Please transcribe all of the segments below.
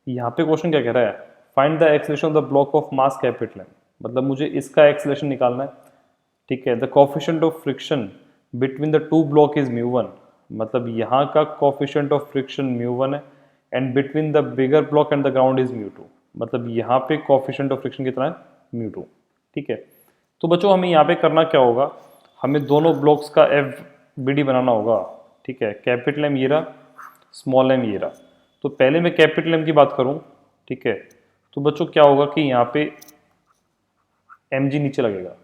यहाँ पे क्वेश्चन क्या कह रहा है, find the acceleration of the block of mass capital M, मतलब मुझे इसका एक्सेलरेशन निकालना है। ठीक है, the coefficient of friction between the two block is μ1, मतलब यहाँ का कोफिशिएंट ऑफ फ्रिक्शन μ1 है, and between the bigger block and the ground is μ2, मतलब यहाँ पे कोफिशिएंट ऑफ फ्रिक्शन कितना है μ2। ठीक है, तो बच्चों हमें यहाँ पे करना क्या होगा, हमें दोनों ब्लॉक्स का एफ बी डी बनाना होगा। ठीक है, कैपिटल एम ये रहा, स्मॉल एम ये रहा। तो पहले मैं कैपिटल एम की बात करूं, ठीक है, तो बच्चों क्या होगा कि यहाँ पे एम जी नीचे लगेगा।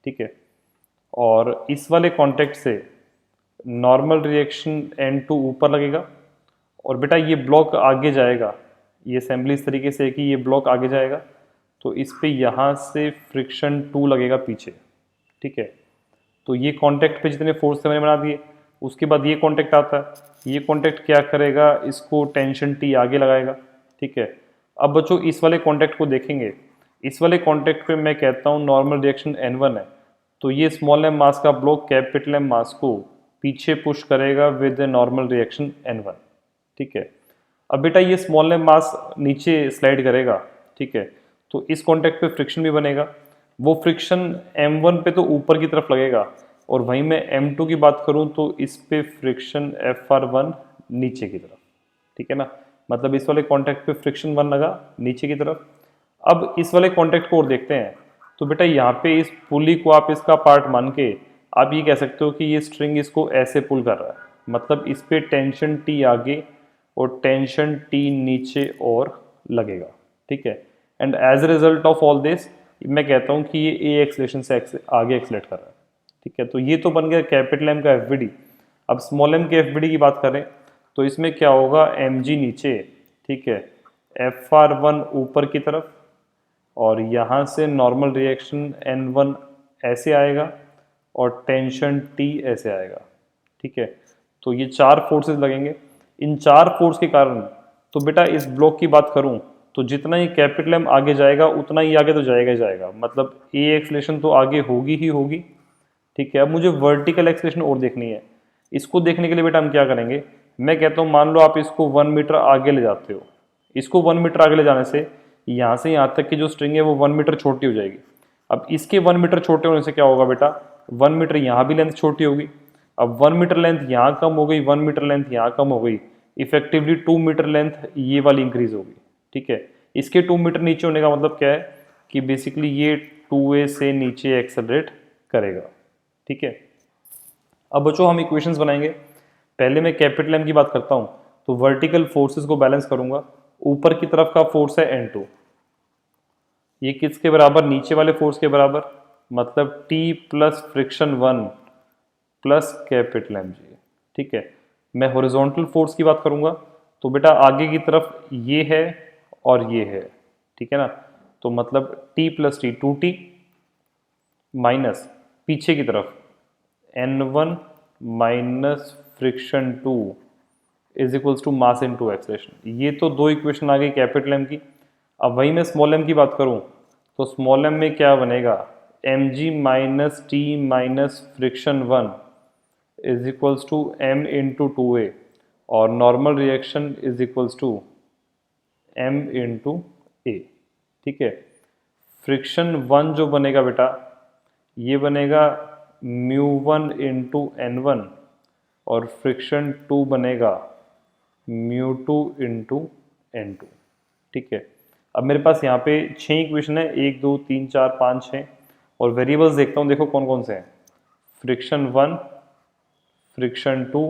ठीक है, और इस वाले कॉन्टेक्ट से नॉर्मल रिएक्शन N2 ऊपर लगेगा, और बेटा ये ब्लॉक आगे जाएगा, ये असेंबली इस तरीके से है कि ये ब्लॉक आगे जाएगा, तो इस पे यहाँ से फ्रिक्शन 2 लगेगा पीछे। ठीक है, तो ये कॉन्टेक्ट पे जितने फोर्स थे मैंने बना दिए, उसके बाद ये कॉन्टेक्ट आता है, ये कॉन्टेक्ट क्या करेगा, इसको टेंशन टी आगे लगाएगा। ठीक है, अब बच्चों इस वाले कॉन्टेक्ट को देखेंगे, इस वाले कॉन्टेक्ट पे मैं कहता हूँ नॉर्मल रिएक्शन N1 है, तो ये स्मॉल एम मास का ब्लॉक कैपिटल एम मास को पीछे पुश करेगा विद नॉर्मल रिएक्शन N1। ठीक है, अब बेटा ये स्मॉल एम मास नीचे स्लाइड करेगा। ठीक है, तो इस कॉन्टेक्ट पे फ्रिक्शन भी बनेगा, वो फ्रिक्शन M1 पे तो ऊपर की तरफ लगेगा, और वहीं मैं M2 की बात करूं तो इस पे फ्रिक्शन FR1 नीचे की तरफ। ठीक है ना, मतलब इस वाले कॉन्टेक्ट पे फ्रिक्शन 1 लगा नीचे की तरफ। अब इस वाले कॉन्टेक्ट को और देखते हैं, तो बेटा यहाँ पे इस पुली को आप इसका पार्ट मान के आप ये कह सकते हो कि ये स्ट्रिंग इसको ऐसे पुल कर रहा है, मतलब इस पे टेंशन टी आगे और टेंशन टी नीचे और लगेगा। ठीक है, and as a result of all this मैं कहता हूँ कि ये ए एक्सलेशन से आगे एक्सलेट कर रहा है। ठीक है, तो ये तो बन गया कैपिटल एम का एफ बी डी। अब स्मॉल एम के एफ बी डी की बात करें तो इसमें क्या होगा, एम जी नीचे, ठीक है, FR1 ऊपर की तरफ, और यहाँ से नॉर्मल रिएक्शन N1 ऐसे आएगा और टेंशन T ऐसे आएगा। ठीक है, तो ये 4 फोर्सेस लगेंगे। इन 4 फोर्स के कारण, तो बेटा इस ब्लॉक की बात करूं तो जितना ही कैपिटल एम आगे जाएगा उतना ही आगे तो जाएगा ही जाएगा, मतलब ए एक्सलेशन तो आगे होगी ही होगी। ठीक है, अब मुझे वर्टिकल एक्सलेशन और देखनी है। इसको देखने के लिए बेटा हम क्या करेंगे, मैं कहता हूँ मान लो आप इसको 1 मीटर आगे ले जाते हो, इसको 1 मीटर आगे ले जाने से यहाँ से यहाँ तक की जो स्ट्रिंग है वो 1 मीटर छोटी हो जाएगी। अब इसके 1 मीटर छोटे होने से क्या होगा बेटा, 1 मीटर यहाँ भी लेंथ छोटी होगी। अब 1 मीटर लेंथ यहाँ कम हो गई, 1 मीटर लेंथ यहाँ कम हो गई, इफेक्टिवली 2 मीटर लेंथ ये वाली इंक्रीज होगी। ठीक है, इसके 2 मीटर नीचे होने का मतलब क्या है कि बेसिकली ये 2a से नीचे एक्सेलरेट करेगा। ठीक है, अब बच्चों हम इक्वेशंस बनाएंगे। पहले मैं कैपिटल एम की बात करता हूँ, तो वर्टिकल फोर्सेस को बैलेंस करूंगा। ऊपर की तरफ का फोर्स है N2, ये किसके बराबर, नीचे वाले फोर्स के बराबर, मतलब T plus friction 1 plus capital M g. ठीक है, मैं हॉरिजॉन्टल फोर्स की बात करूंगा, तो बेटा आगे की तरफ ये है और ये है। ठीक है ना, तो मतलब T plus T 2T minus पीछे की तरफ N1 minus friction 2 is equals to mass into acceleration. ये तो 2 इक्वेशन आ गई कैपिटल एम की। अब वही मैं स्मॉल एम की बात करूं तो स्मॉल एम में क्या बनेगा, M G minus T minus friction 1 is equals to M into 2a, और normal reaction is equals to m into A. ठीक है, फ्रिक्शन 1 जो बनेगा बेटा ये बनेगा μ1 इंटू N1, और फ्रिक्शन 2 बनेगा μ2 इंटू N2। ठीक है, अब मेरे पास यहाँ पे 6 इक्वेशन है, 1 2 3 4 5 6, और वेरिएबल्स देखता हूँ, देखो कौन कौन से हैं, friction 1, friction 2,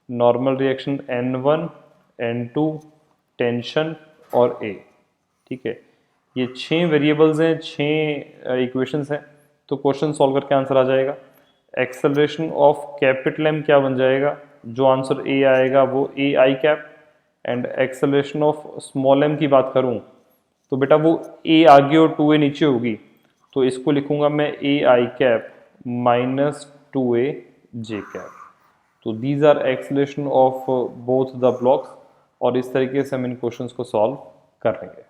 normal reaction N1 N2, tension और A। ठीक है, ये 6 वेरिएबल्स हैं, 6 इक्वेशंस हैं, तो क्वेश्चन सॉल्व करके आंसर आ जाएगा। एक्सेलरेशन ऑफ कैपिटल एम क्या बन जाएगा, जो आंसर A आएगा वो A I cap, and acceleration of small M की बात करूं तो बेटा वो A आगे और 2a नीचे होगी, तो इसको लिखूंगा मैं A I cap minus 2a J cap. तो these are acceleration of both the blocks, और इस तरीके से हम इन क्वेश्चंस को सॉल्व कर लेंगे।